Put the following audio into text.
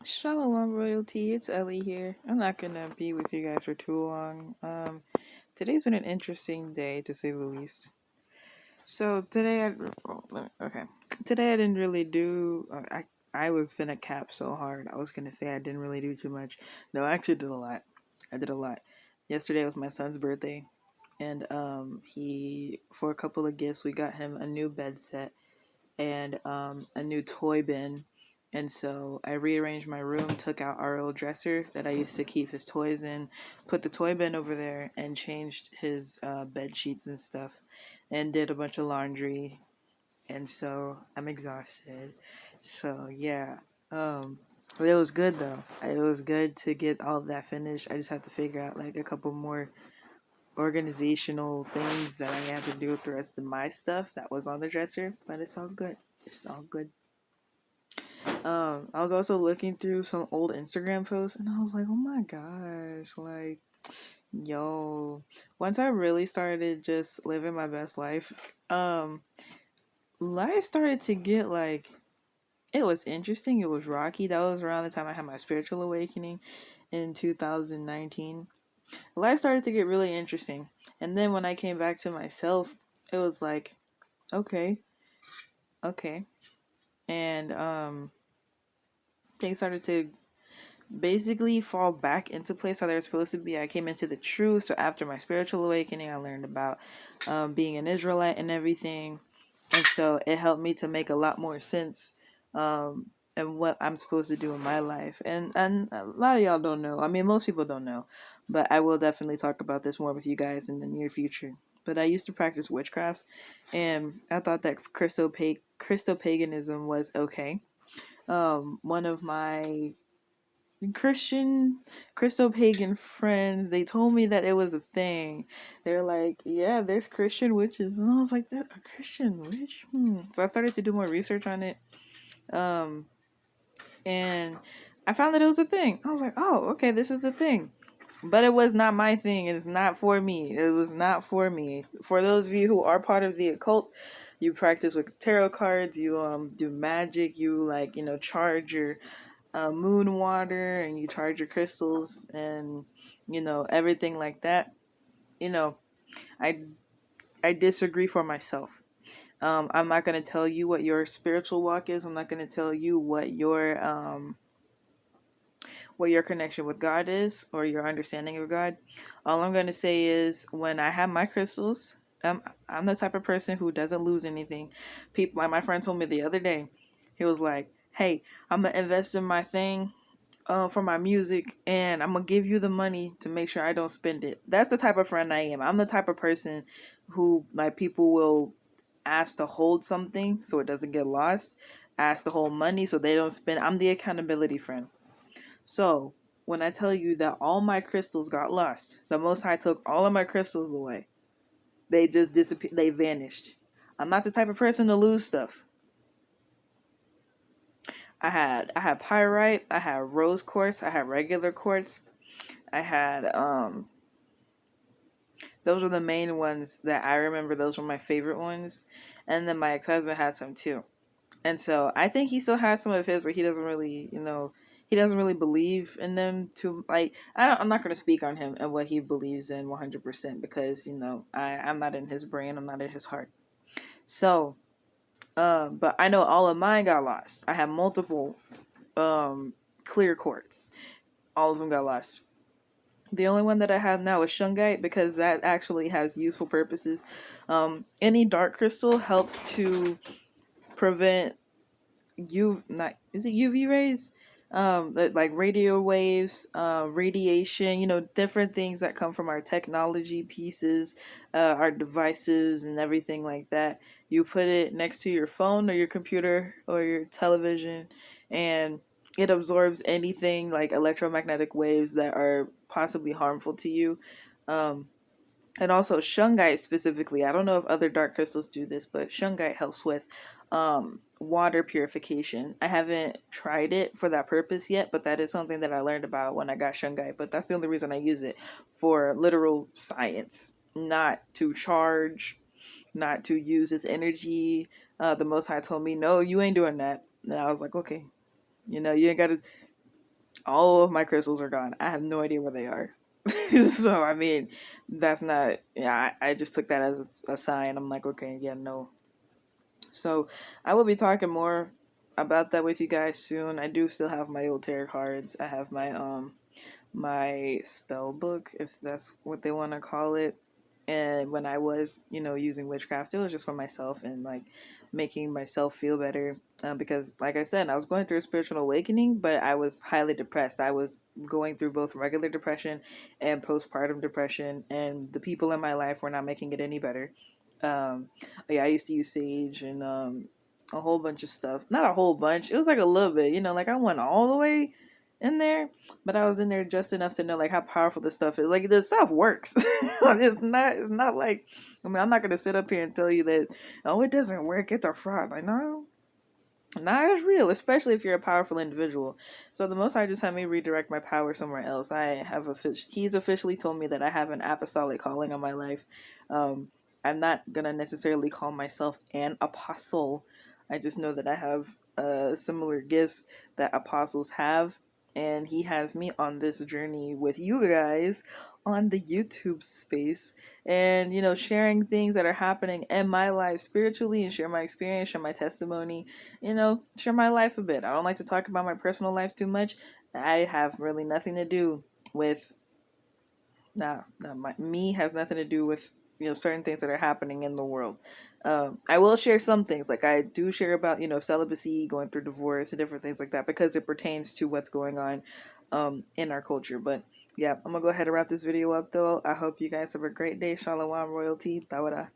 Shalom royalty, it's Ellie here. I'm not gonna be with you guys for too long. Today's been an interesting day to say the least. So today, okay, today I didn't really do. I was finna cap so hard. I was gonna say I didn't really do too much. No, I actually did a lot. I did a lot. Yesterday was my son's birthday, and he for a couple of gifts we got him a new bed set and a new toy bin. And so I rearranged my room, took out our old dresser that I used to keep his toys in, put the toy bin over there, and changed his bed sheets and stuff, and did a bunch of laundry. And so I'm exhausted. So yeah, but it was good though. It was good to get all of that finished. I just have to figure out like a couple more organizational things that I have to do with the rest of my stuff that was on the dresser, but it's all good. It's all good. I was also looking through some old Instagram posts and I was like, oh my gosh, like, yo, once I really started just living my best life, um, life started to get like, it was interesting. It was rocky. That was around the time I had my spiritual awakening in 2019. Life started to get really interesting. And then when I came back to myself, it was like, okay, okay. And things started to basically fall back into place how they were supposed to be. I came into the truth. So after my spiritual awakening, I learned about being an Israelite and everything. And so it helped me to make a lot more sense and what I'm supposed to do in my life. And a lot of y'all don't know. I mean, most people don't know. But I will definitely talk about this more with you guys in the near future. But I used to practice witchcraft. And I thought that Christo-paganism was okay. One of my Christian Christo pagan friends, they told me that it was a thing. They're like, yeah, there's Christian witches, and I was like, that a Christian witch? So I started to do more research on it, um, and I found that it was a thing. I was like, oh, okay, this is a thing. But it was not my thing. It's not for me. It was not for me. For those of you who are part of the occult, you practice with tarot cards. You do magic. You charge your moon water and you charge your crystals and everything like that. You know, I I disagree for myself. I'm not going to tell you what your spiritual walk is. I'm not going to tell you what your connection with God is or your understanding of God. All I'm going to say is when I have my crystals, I'm the type of person who doesn't lose anything. People, like my friend told me the other day, he was like, "Hey, I'm gonna invest in my thing for my music, and I'm gonna give you the money to make sure I don't spend it." That's the type of friend I am. I'm the type of person who like people will ask to hold something so it doesn't get lost, ask to hold money so they don't spend. I'm the accountability friend. So when I tell you that all my crystals got lost, the Most High took all of my crystals away. They just disappeared. They vanished. I'm not the type of person to lose stuff. I had pyrite, I had rose quartz, I had regular quartz, I had those were the main ones that I remember. Those were my favorite ones. And then my ex-husband had some too. And so I think he still has some of his where he doesn't really, he doesn't really believe in them to like I'm not going to speak on him and what he believes in 100% because, I'm not in his brain, I'm not in his heart. So, but I know all of mine got lost. I have multiple clear quartz. All of them got lost. The only one that I have now is shungite because that actually has useful purposes. Any dark crystal helps to prevent not is it UV rays, like radio waves, radiation. Different things that come from our technology pieces, our devices, and everything like that. You put it next to your phone or your computer or your television, and it absorbs anything like electromagnetic waves that are possibly harmful to you. Um, and also shungite specifically. I don't know if other dark crystals do this, but shungite helps with water purification. I haven't tried it for that purpose yet, but that is something that I learned about when I got shungite. But that's the only reason I use it, for literal science, not to charge, not to use its energy. The Most High told me, no, you ain't doing that. And I was like, okay, you ain't got to. all of my crystals are gone. I have no idea where they are. So I mean, that's not. Yeah, I just took that as a sign. I'm like, okay, yeah, no. So I will be talking more about that with you guys soon. I do still have my old tarot cards. I have my spell book, if that's what they want to call it. And when I was, using witchcraft, it was just for myself and like making myself feel better. Because, like I said, I was going through a spiritual awakening, but I was highly depressed. I was going through both regular depression and postpartum depression, and the people in my life were not making it any better. Um, yeah, I used to use sage and a whole bunch of stuff. Not a whole bunch. It was like a little bit, like I went all the way in there, but I was in there just enough to know like how powerful this stuff is. Like this stuff works. It's not like, I mean, I'm not gonna sit up here and tell you that, oh, it doesn't work, it's a fraud. Like, no. Nah, it's real, especially if you're a powerful individual. So the Most High just had me redirect my power somewhere else. He's officially told me that I have an apostolic calling on my life. Um, I'm not gonna necessarily call myself an apostle. I just know that I have similar gifts that apostles have, and he has me on this journey with you guys on the YouTube space, and sharing things that are happening in my life spiritually, and share my experience, share my testimony, share my life a bit. I don't like to talk about my personal life too much. I have really nothing to do with, me has nothing to do with, certain things that are happening in the world. I will share some things, like I do share about, celibacy, going through divorce, and different things like that, because it pertains to what's going on in our culture. But yeah, I'm gonna go ahead and wrap this video up though. I hope you guys have a great day. Shalom, royalty, Tawada.